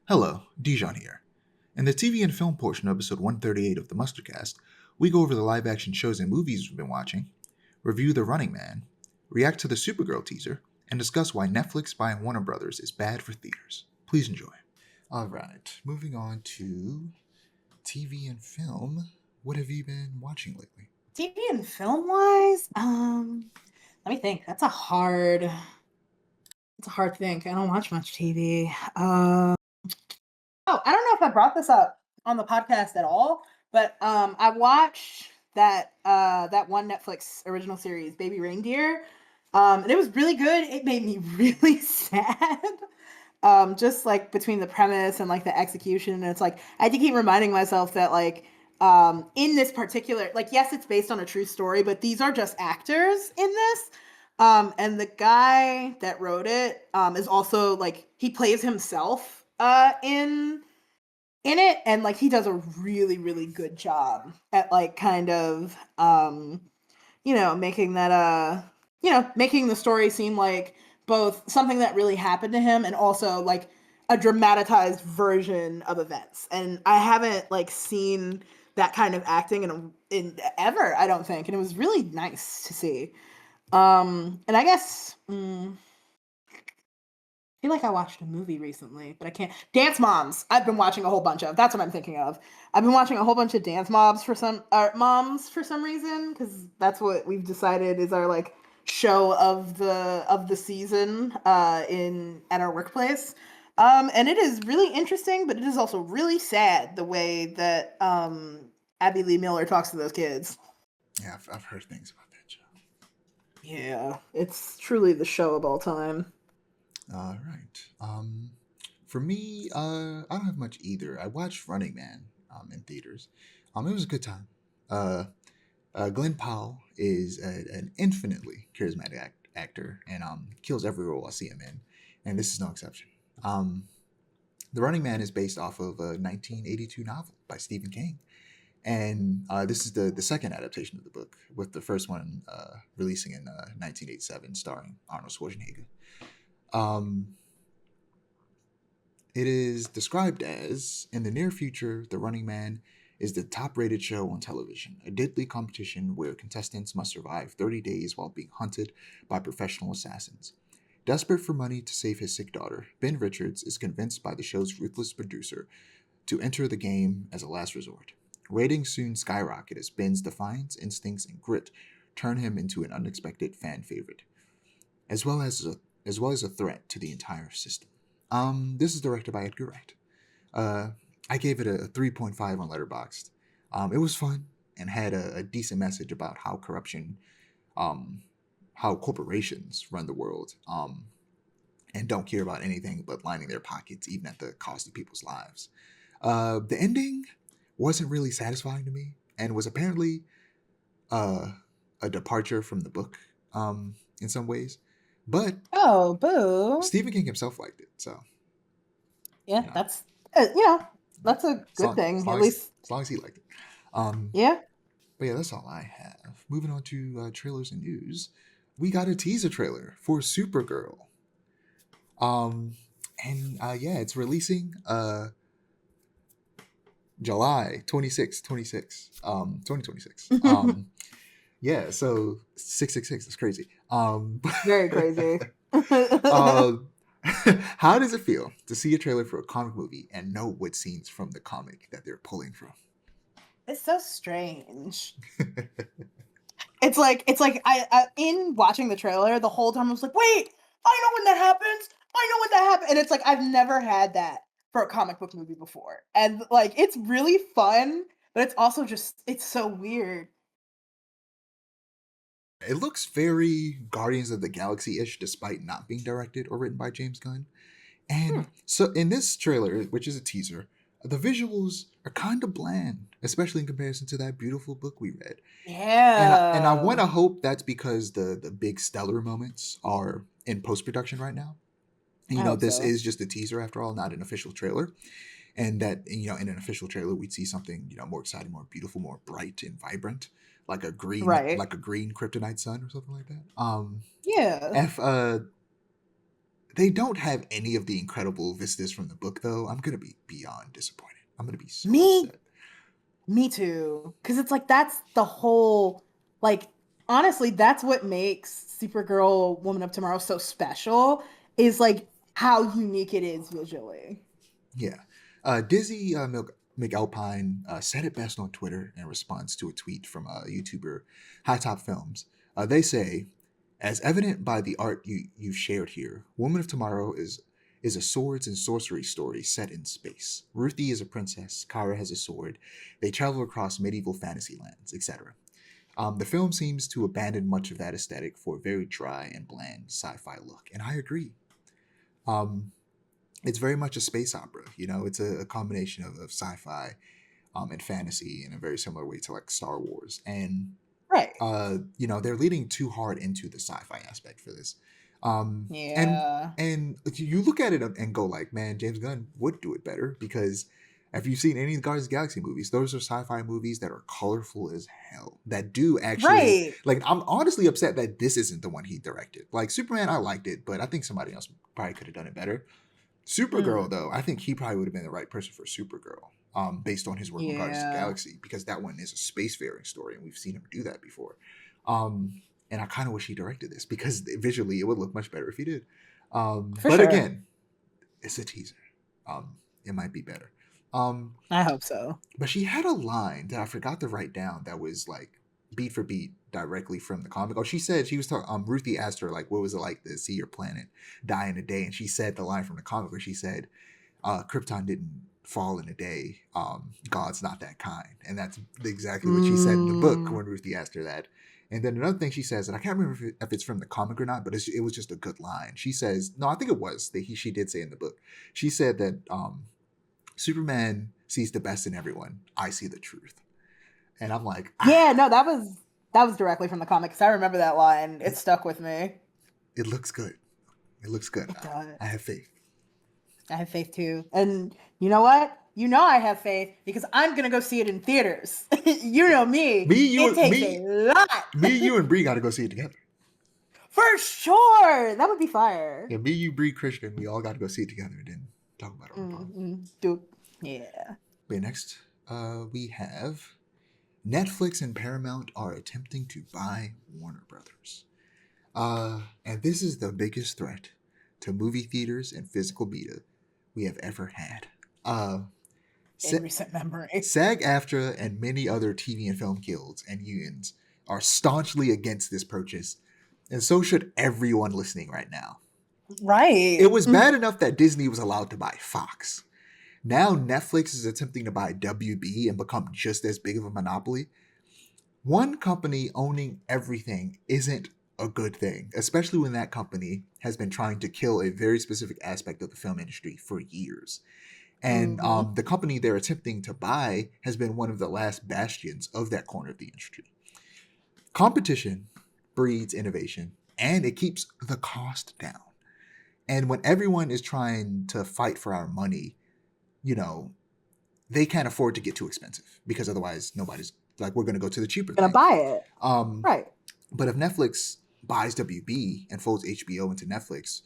Hello, Dijon here. In the TV and film portion of episode 138 of the Mustardcast, we go over the live action shows and movies we've been watching, review The Running Man, react to the Supergirl teaser, and discuss why Netflix buying Warner Brothers is bad for theaters. Please enjoy. Alright, moving on to TV and film. What have you been watching lately? TV and film wise, let me think. It's a hard thing. I don't watch much TV. Oh, I don't know if I brought this up on the podcast at all, but I watched that one Netflix original series, Baby Reindeer. And it was really good. It made me really sad. Just like between the premise and like the execution. And it's like I had to keep reminding myself that in this particular, like, yes, it's based on a true story, but these are just actors in this. And the guy that wrote it is also like he plays himself in it, and like he does a really really good job at like kind of making that making the story seem like both something that really happened to him and also like a dramatized version of events. And I haven't like seen that kind of acting in ever, I don't think, and it was really nice to see. And I guess I feel like I watched a movie recently, but I can't. Dance Moms. I've been watching a whole bunch of. That's what I'm thinking of. I've been watching a whole bunch of Dance Mobs for some moms for some reason, because that's what we've decided is our like show of the season in at our workplace. And it is really interesting, but it is also really sad the way that Abby Lee Miller talks to those kids. Yeah, I've heard things about that show. Yeah, it's truly the show of all time. All right. For me, I don't have much either. I watched Running Man in theaters. It was a good time. Uh, Glenn Powell is an infinitely charismatic actor and kills every role I see him in, and this is no exception. Um, the Running Man is based off of a 1982 novel by Stephen King, and this is the second adaptation of the book, with the first one releasing in 1987, starring Arnold Schwarzenegger. Um, It is described as, in the near future, The Running Man is the top rated show on television, a deadly competition where contestants must survive 30 days while being hunted by professional assassins. Desperate for money to save his sick daughter, Ben Richards is convinced by the show's ruthless producer to enter the game as a last resort. Ratings soon skyrocket as Ben's defiance, instincts, and grit turn him into an unexpected fan favorite, as well as a threat to the entire system. This is directed by Edgar Wright. Uh, I gave it a 3.5 on Letterboxd. It was fun and had a decent message about um, how corporations run the world, and don't care about anything but lining their pockets, even at the cost of people's lives. The ending wasn't really satisfying to me, and was apparently uh, a departure from the book in some ways. But Oh, boo. Stephen King himself liked it, so Yeah, you know, that's that's a as good long as thing. At long as, least, as, long as he liked it. Um, yeah. but yeah, that's all I have. Moving on to trailers and news, we got a teaser trailer for Supergirl. Um, and yeah, it's releasing July 26th, 2026. Yeah, so 666 is crazy. Very crazy. uh, how does it feel to see a trailer for a comic movie and know what scenes from the comic that they're pulling from? It's so strange. It's like I in watching the trailer the whole time I was like, wait, I know when that happens. I know when that happens. And it's like I've never had that for a comic book movie before. And like it's really fun, but it's also just it's so weird. It looks very Guardians of the Galaxy ish, despite not being directed or written by James Gunn. Hmm. And so in this trailer, which is a teaser, the visuals are kind of bland, especially in comparison to that beautiful book we read. And I want Yeah. to hope that's because the big stellar moments are in post production right now. And, I hope this so. is just a teaser after all, not an official trailer. And that, in an official trailer, we'd see something, more exciting, more beautiful, more bright and vibrant, Right. like a green kryptonite sun or something like that. Yeah. F They don't have any of the incredible vistas from the book, though. I'm gonna be beyond disappointed. I'm gonna be so Me, upset. me too. Because it's like that's the whole, like, honestly, that's what makes Supergirl Woman of Tomorrow so special, is like how unique it is visually. Yeah. Dizzy McAlpine said it best on Twitter in response to a tweet from YouTuber High Top Films. They say, as evident by the art you've shared here, Woman of Tomorrow is a swords and sorcery story set in space. Ruthie is a princess, Kara has a sword, they travel across medieval fantasy lands, etc. The film seems to abandon much of that aesthetic for a very dry and bland sci-fi look, and I agree. Um, it's very much a space opera. It's a combination of sci-fi and fantasy in a very similar way to like Star Wars. And Right. they're leaning too hard into the sci-fi aspect for this. Um, and Yeah. and you look at it and go like, man, James Gunn would do it better because if you've seen any of the Guardians of the Galaxy movies, those are sci-fi movies that are colorful as hell. That do actually Right. like. I'm honestly upset that this isn't the one he directed. Like Superman, I liked it, but I think somebody else probably could have done it better. Supergirl, Mm. though, I think he probably would have been the right person for Supergirl, based on his work on Guardians of the Yeah. Galaxy, because that one is a spacefaring story, and we've seen him do that before. And I kind of wish he directed this because visually it would look much better if he did. For But sure. again, it's a teaser. It might be better. Um, I hope so. but she had a line that I forgot to write down that was like beat for beat directly from the comic. Oh, she said she was talking. Ruthie asked her like, "What was it like to see your planet die in a day?" And she said the line from the comic where she said, "Krypton didn't fall in a day. God's not that kind." And that's exactly what she said in the book Mm. when Ruthie asked her that. And then another thing she says, and I can't remember if it's from the comic or not, but it was just a good line. She says, no, I think it was that she did say in the book. She said that Superman sees the best in everyone. I see the truth. And I'm like, Yeah, no, that was directly from the comic because I remember that line. It it, stuck with me. it looks good. It looks good. It does. I have faith. I have faith too. And you know what? You know I have faith because I'm gonna go see it in theaters. You know me. Me, you, It and takes a lot. you, and Bree got to go see it together. For sure. That would be fire. Yeah, me, you, Bree, Christian, we all got to go see it together and then talk about it on the pod. Dude. Yeah. But next, we have Netflix and Paramount are attempting to buy Warner Brothers. And this is the biggest threat to movie theaters and physical media we have ever had. In recent memory. SAG-AFTRA and many other TV and film guilds and unions are staunchly against this purchase, and so should everyone listening right now. Right. It was bad enough that Disney was allowed to buy Fox. Now Netflix is attempting to buy WB and become just as big of a monopoly. One company owning everything isn't a good thing, especially when that company has been trying to kill a very specific aspect of the film industry for years. And Mm-hmm. the company they're attempting to buy has been one of the last bastions of that corner of the industry. Competition breeds innovation and it keeps the cost down. And when everyone is trying to fight for our money, you know, they can't afford to get too expensive because otherwise nobody's like, we're going to go to the cheaper Gonna thing. buy it. Um, Right. but if Netflix buys WB and folds HBO into Netflix,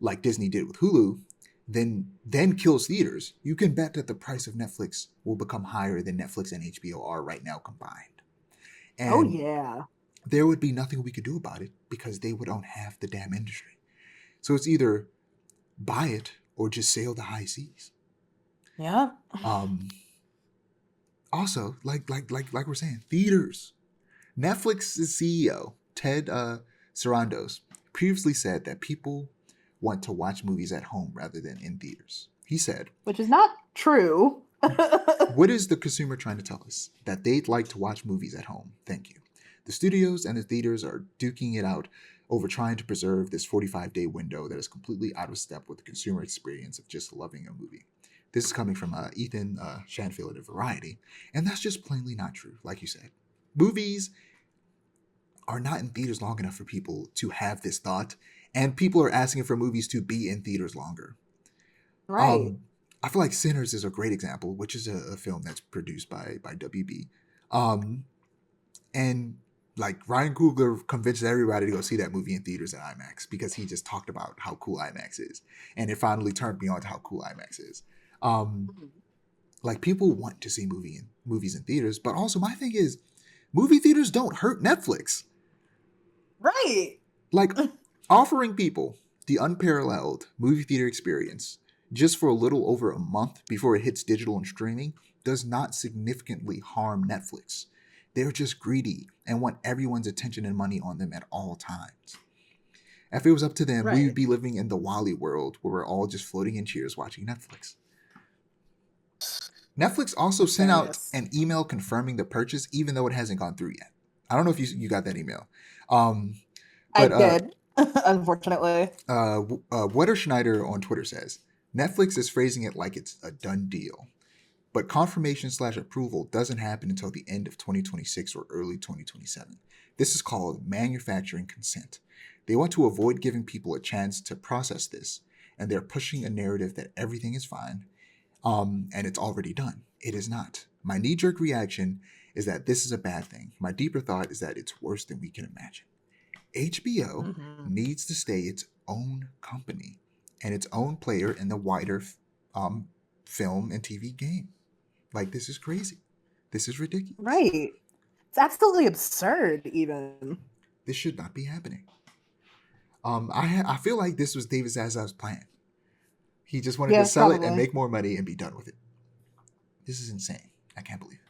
like Disney did with Hulu, then kills theaters, you can bet that the price of Netflix will become higher than Netflix and HBO are right now combined. Oh And yeah. there would be nothing we could do about it because they would own half the damn industry. So it's either buy it or just sail the high seas. Yeah. Um, also, like we're saying, theaters. Netflix's CEO Ted Sarandos previously said that people want to watch movies at home rather than in theaters. He said, Which is not true. "What is the consumer trying to tell us? That they'd like to watch movies at home. Thank you. The studios and the theaters are duking it out over trying to preserve this 45-day window that is completely out of step with the consumer experience of just loving a movie." This is coming from Ethan Shanfield at Variety, and that's just plainly not true. Like you said, movies are not in theaters long enough for people to have this thought, and people are asking for movies to be in theaters longer. Right. I feel like Sinners is a great example, which is a film that's produced by WB. Um, and Like Ryan Coogler convinced everybody to go see that movie in theaters in IMAX because he just talked about how cool IMAX is, and it finally turned me on to how cool IMAX is. Um, Mhm. like people want to see movies in theaters, but also my thing is, movie theaters don't hurt Netflix. Right. Like offering people the unparalleled movie theater experience just for a little over a month before it hits digital and streaming does not significantly harm Netflix. They're just greedy and want everyone's attention and money on them at all times. If it was up to them, we would Right. be living in the Wally world where we're all just floating in chairs watching Netflix. Netflix also sent out Hilarious. an email confirming the purchase, even though it hasn't gone through yet. I don't know if you got that email. Um, I but did, unfortunately. Wetter Schneider on Twitter says Netflix is phrasing it like it's a done deal, but confirmation/approval doesn't happen until the end of 2026 or early 2027. This is called manufacturing consent. They want to avoid giving people a chance to process this, and they're pushing a narrative that everything is fine, and it's already done. It is not. My knee-jerk reaction is that this is a bad thing. My deeper thought is that it's worse than we can imagine. HBO Hmm. needs to stay its own company and its own player in the wider um, film and TV game. Like, this is crazy. This is ridiculous. Right. It's absolutely absurd, even. This should not be happening. I feel like this was David Zazav's plan. He just wanted to Yeah, sell it and probably. make more money and be done with it. This is insane. I can't believe it.